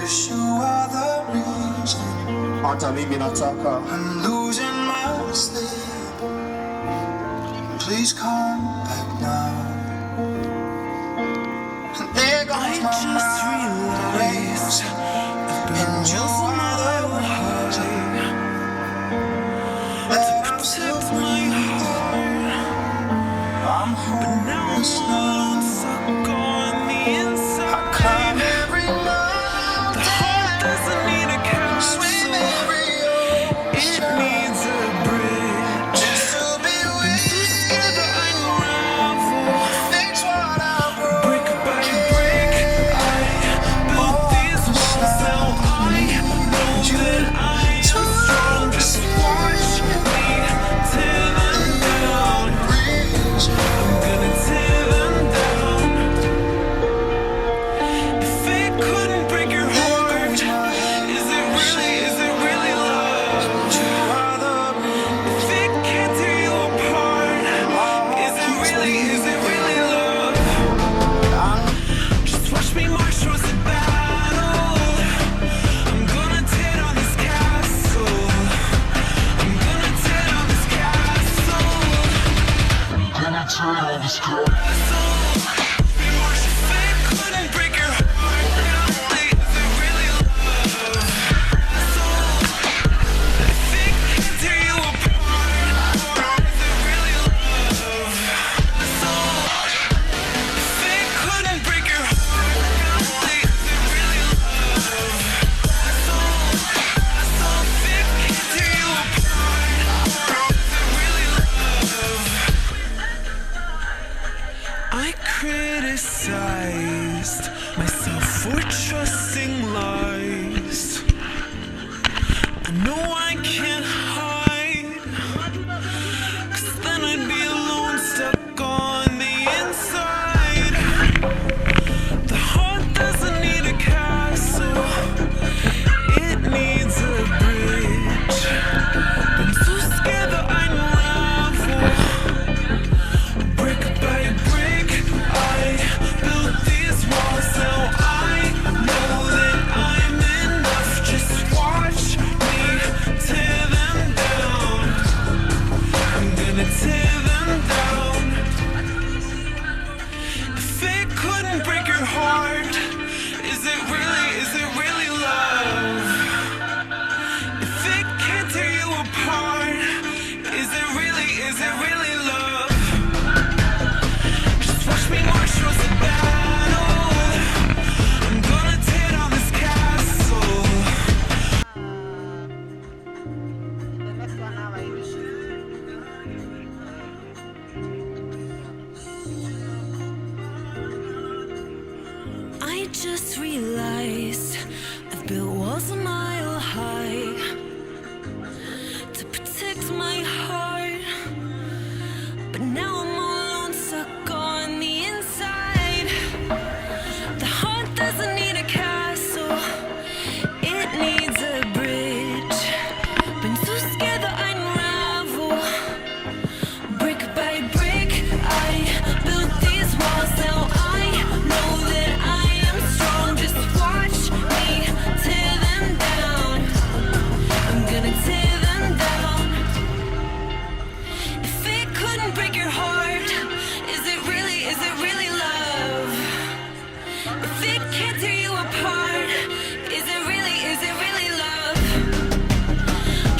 'cause you are the reason hata mimi nataka. I'm losing my sleep. Please come back now. And there goes my mind, and you are the reason that I'm still breathing. I'm hopeless now. I climb every mountain, swim every ocean, just to be with you. Fix what I broke. I criticized myself for trusting lies. I know I can't hide, 'cause then I'd be alone, stuck on the inside. The heart doesn't need a castle, it needs a bridge. Been so scared that I'd unravel, brick by brick. I built these walls, now I know that I'm enough. Just watch me tear them down. I'm gonna tear them down. If it couldn't break your heart, is it really love? If it can't tear you apart, is it really love? Just watch me march towards the battle. I'm gonna tear down this castle. I just realized I've built walls a mile high to protect my heart, but now I'm all alone, stuck on the inside. The heart doesn't need a castle, it needs a bridge. Been so scared that I'd unravel, brick by brick. I built these walls, now I know that I am strong. Just watch me tear them down. I'm gonna tear them down. If it couldn't break your heart, is it really love? If it can't tear you apart, is it really love?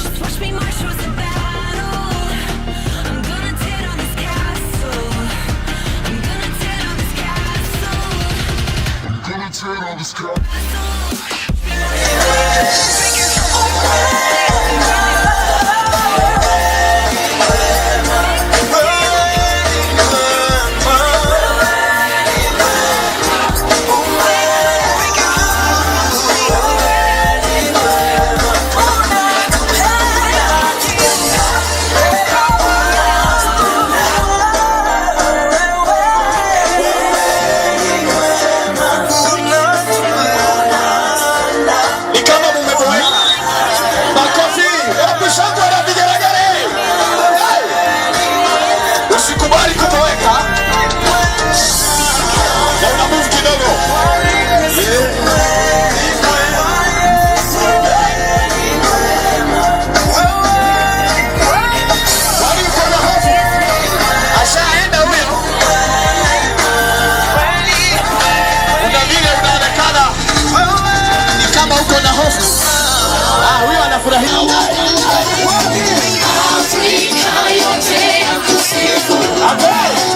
Just watch me march towards the battle. I'm gonna tear down this castle. I'm gonna tear down this castle. I'm gonna tear down this castle. Ni kama mumeboeka Afrika yote ya kusifu. Amen.